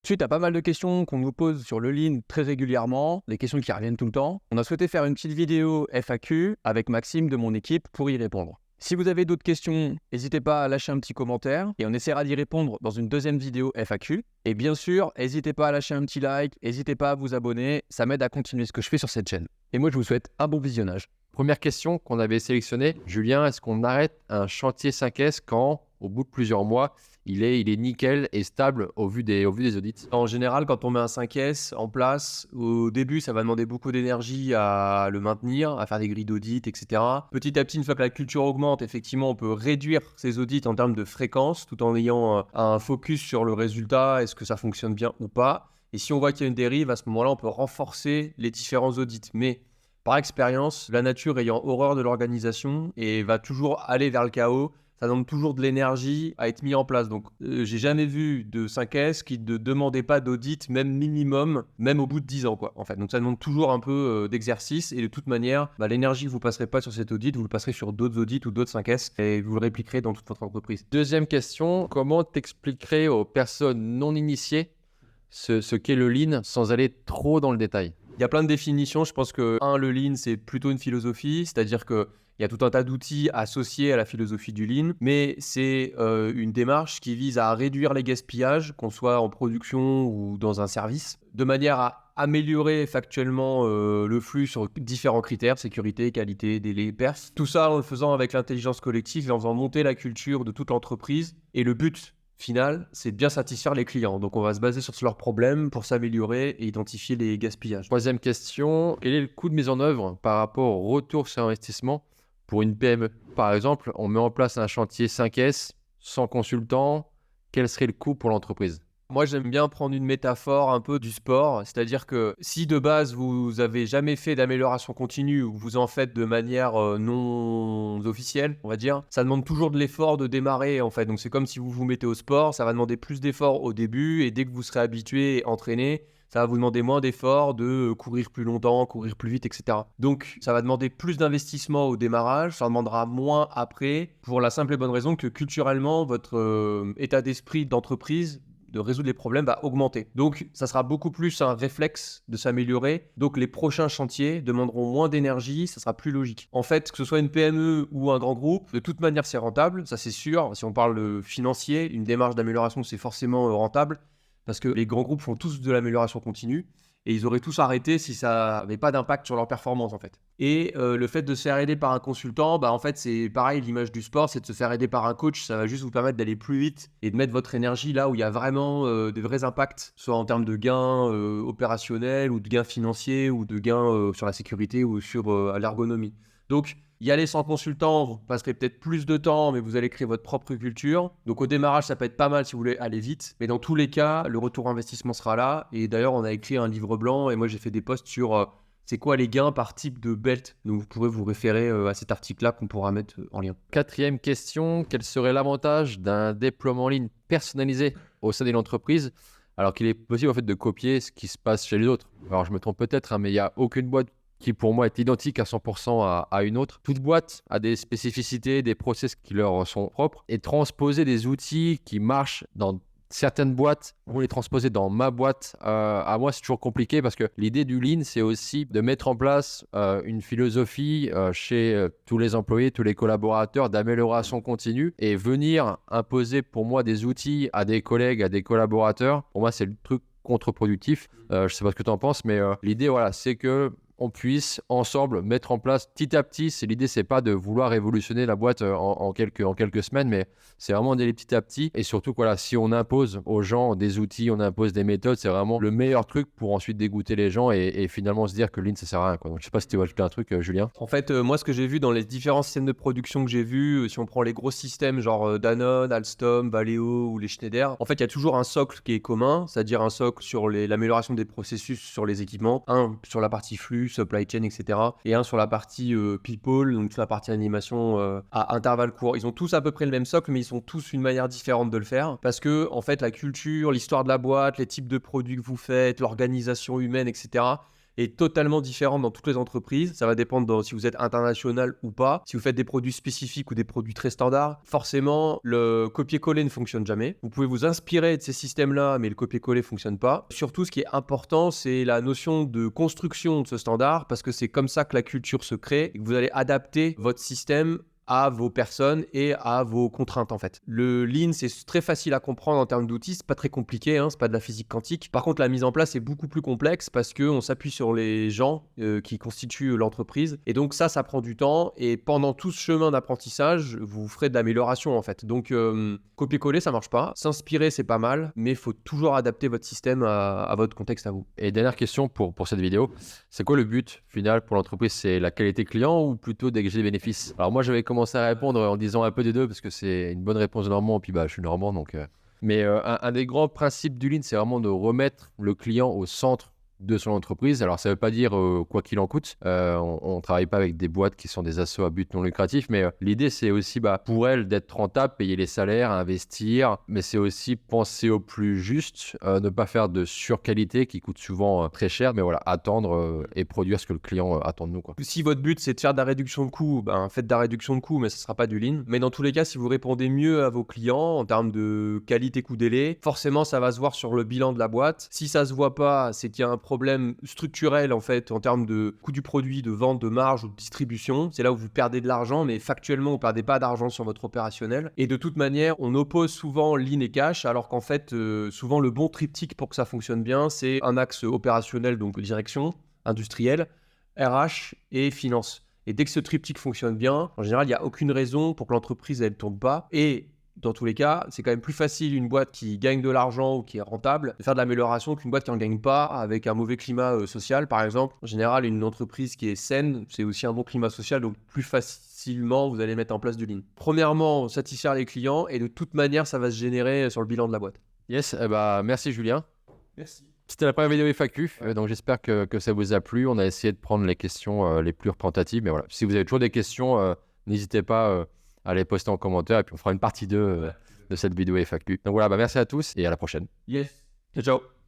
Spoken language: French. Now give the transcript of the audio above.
Suite à pas mal de questions qu'on nous pose sur le Lean très régulièrement, des questions qui reviennent tout le temps, on a souhaité faire une petite vidéo FAQ avec Maxime de mon équipe pour y répondre. Si vous avez d'autres questions, n'hésitez pas à lâcher un petit commentaire et on essaiera d'y répondre dans une deuxième vidéo FAQ. Et bien sûr, n'hésitez pas à lâcher un petit like, n'hésitez pas à vous abonner, ça m'aide à continuer ce que je fais sur cette chaîne. Et moi, je vous souhaite un bon visionnage. Première question qu'on avait sélectionnée. Julien, est-ce qu'on arrête un chantier 5S quand, au bout de plusieurs mois, il est nickel et stable au vu des audits? En général, quand on met un 5S en place, au début, ça va demander beaucoup d'énergie à le maintenir, à faire des grilles d'audit, etc. Petit à petit, une fois que la culture augmente, effectivement, on peut réduire ces audits en termes de fréquence, tout en ayant un focus sur le résultat, est-ce que ça fonctionne bien ou pas. Et si on voit qu'il y a une dérive, à ce moment-là, on peut renforcer les différents audits. Mais par expérience, la nature ayant horreur de l'organisation et va toujours aller vers le chaos, ça demande toujours de l'énergie à être mis en place. Donc, j'ai jamais vu de 5S qui ne demandait pas d'audit, même minimum, même au bout de 10 ans, quoi, en fait. Donc, ça demande toujours un peu d'exercice. Et de toute manière, l'énergie que vous passerez pas sur cet audit, vous le passerez sur d'autres audits ou d'autres 5S et vous le répliquerez dans toute votre entreprise. Deuxième question, comment t'expliquerais aux personnes non initiées ce qu'est le Lean sans aller trop dans le détail? Il y a plein de définitions. Je pense que, le Lean, c'est plutôt une philosophie, c'est-à-dire que il y a tout un tas d'outils associés à la philosophie du Lean, mais c'est une démarche qui vise à réduire les gaspillages, qu'on soit en production ou dans un service, de manière à améliorer factuellement le flux sur différents critères, sécurité, qualité, délai, perf. Tout ça en le faisant avec l'intelligence collective et en faisant monter la culture de toute l'entreprise. Et le but final, c'est de bien satisfaire les clients. Donc, on va se baser sur leurs problèmes pour s'améliorer et identifier les gaspillages. Troisième question, quel est le coût de mise en œuvre par rapport au retour sur investissement pour une PME? Par exemple, on met en place un chantier 5S sans consultant, quel serait le coût pour l'entreprise? Moi, j'aime bien prendre une métaphore un peu du sport, c'est-à-dire que si de base vous avez jamais fait d'amélioration continue ou vous en faites de manière non officielle, on va dire, ça demande toujours de l'effort de démarrer en fait. Donc c'est comme si vous vous mettez au sport, ça va demander plus d'efforts au début et dès que vous serez habitué et entraîné, ça va vous demander moins d'efforts de courir plus longtemps, courir plus vite, etc. Donc ça va demander plus d'investissement au démarrage, ça demandera moins après, pour la simple et bonne raison que culturellement, votre état d'esprit d'entreprise de résoudre les problèmes va augmenter. Donc, ça sera beaucoup plus un réflexe de s'améliorer. Donc, les prochains chantiers demanderont moins d'énergie, ça sera plus logique. En fait, que ce soit une PME ou un grand groupe, de toute manière, c'est rentable, ça c'est sûr. Si on parle financier, une démarche d'amélioration, c'est forcément rentable parce que les grands groupes font tous de l'amélioration continue et ils auraient tous arrêté si ça n'avait pas d'impact sur leur performance en fait. Et le fait de se faire aider par un consultant, en fait c'est pareil, l'image du sport, c'est de se faire aider par un coach, ça va juste vous permettre d'aller plus vite et de mettre votre énergie là où il y a vraiment des vrais impacts, soit en termes de gains opérationnels ou de gains financiers ou de gains sur la sécurité ou sur l'ergonomie. Donc, y aller sans consultant, vous passerez peut-être plus de temps, mais vous allez créer votre propre culture. Donc au démarrage, ça peut être pas mal si vous voulez aller vite. Mais dans tous les cas, le retour investissement sera là. Et d'ailleurs, on a écrit un livre blanc et moi, j'ai fait des posts sur c'est quoi les gains par type de belt. Donc vous pourrez vous référer à cet article-là qu'on pourra mettre en lien. Quatrième question, quel serait l'avantage d'un déploiement en ligne personnalisé au sein d'une entreprise alors qu'il est possible en fait de copier ce qui se passe chez les autres? Alors je me trompe peut-être, mais il n'y a aucune boîte qui pour moi est identique à 100% à une autre. Toute boîte a des spécificités, des process qui leur sont propres et transposer des outils qui marchent dans certaines boîtes pour les transposer dans ma boîte, à moi, c'est toujours compliqué parce que l'idée du Lean, c'est aussi de mettre en place une philosophie chez tous les employés, tous les collaborateurs d'amélioration continue et venir imposer pour moi des outils à des collègues, à des collaborateurs. Pour moi, c'est le truc contre-productif. Je sais pas ce que tu en penses, mais l'idée, voilà, c'est que on puisse ensemble mettre en place petit à petit. L'idée, c'est pas de vouloir révolutionner la boîte en quelques semaines, mais c'est vraiment d'aller petit à petit. Et surtout, voilà, si on impose aux gens des outils, on impose des méthodes, c'est vraiment le meilleur truc pour ensuite dégoûter les gens et finalement se dire que Lean, ça sert à rien, quoi. Donc, je sais pas si tu veux ajouter un truc, Julien. En fait, moi, ce que j'ai vu dans les différents systèmes de production que j'ai vus, si on prend les gros systèmes genre Danone, Alstom, Valeo ou les Schneider, en fait, il y a toujours un socle qui est commun, c'est-à-dire un socle sur l'amélioration des processus sur les équipements, un sur la partie flux, supply chain, etc. Et un sur la partie people, donc sur la partie animation à intervalles courts. Ils ont tous à peu près le même socle, mais ils sont tous une manière différente de le faire parce que, en fait, la culture, l'histoire de la boîte, les types de produits que vous faites, l'organisation humaine, etc. est totalement différente dans toutes les entreprises. Ça va dépendre si vous êtes international ou pas. Si vous faites des produits spécifiques ou des produits très standards, forcément, le copier-coller ne fonctionne jamais. Vous pouvez vous inspirer de ces systèmes-là, mais le copier-coller ne fonctionne pas. Surtout, ce qui est important, c'est la notion de construction de ce standard, parce que c'est comme ça que la culture se crée et que vous allez adapter votre système à vos personnes et à vos contraintes en fait. Le Lean, c'est très facile à comprendre en termes d'outils, c'est pas très compliqué, c'est pas de la physique quantique. Par contre, la mise en place est beaucoup plus complexe parce qu'on s'appuie sur les gens qui constituent l'entreprise. Et donc ça prend du temps. Et pendant tout ce chemin d'apprentissage, vous ferez de l'amélioration en fait. Donc copier-coller, ça marche pas. S'inspirer, c'est pas mal, mais il faut toujours adapter votre système à votre contexte à vous. Et dernière question pour cette vidéo, c'est quoi le but final pour l'entreprise? C'est la qualité client ou plutôt dégager des bénéfices? Alors moi, j'avais commencé à répondre en disant un peu des deux parce que c'est une bonne réponse de Normand, puis je suis Normand donc. Mais un des grands principes du Lean, c'est vraiment de remettre le client au centre de son entreprise. Alors ça veut pas dire quoi qu'il en coûte. On travaille pas avec des boîtes qui sont des assos à but non lucratif, mais l'idée c'est aussi pour elles d'être rentable, payer les salaires, investir, mais c'est aussi penser au plus juste, ne pas faire de surqualité qui coûte souvent très cher, mais voilà, attendre et produire ce que le client attend de nous, quoi. Si votre but c'est de faire de la réduction de coûts, faites de la réduction de coûts, mais ce ne sera pas du Lean. Mais dans tous les cas, si vous répondez mieux à vos clients en termes de qualité coût-délai, forcément ça va se voir sur le bilan de la boîte. Si ça se voit pas, c'est qu'il y a un problème structurel en fait en termes de coût du produit, de vente, de marge ou de distribution. C'est là où vous perdez de l'argent, mais factuellement vous perdez pas d'argent sur votre opérationnel. Et de toute manière, on oppose souvent Lean et Cash, alors qu'en fait souvent le bon triptyque pour que ça fonctionne bien, c'est un axe opérationnel, donc direction, industrielle, RH et finance. Et dès que ce triptyque fonctionne bien, en général, il n'y a aucune raison pour que l'entreprise elle tourne pas. Et dans tous les cas, c'est quand même plus facile une boîte qui gagne de l'argent ou qui est rentable de faire de l'amélioration qu'une boîte qui n'en gagne pas avec un mauvais climat social, par exemple. En général, une entreprise qui est saine, c'est aussi un bon climat social, donc plus facilement, vous allez mettre en place du Lean. Premièrement, satisfaire les clients et de toute manière, ça va se générer sur le bilan de la boîte. Yes, merci Julien. Merci. C'était la première vidéo FAQ, donc j'espère que ça vous a plu. On a essayé de prendre les questions les plus représentatives, mais voilà, si vous avez toujours des questions, n'hésitez pas à les poster en commentaire et puis on fera une partie 2 de cette vidéo FAQ. Donc voilà, merci à tous et à la prochaine. Yes. Ciao, ciao.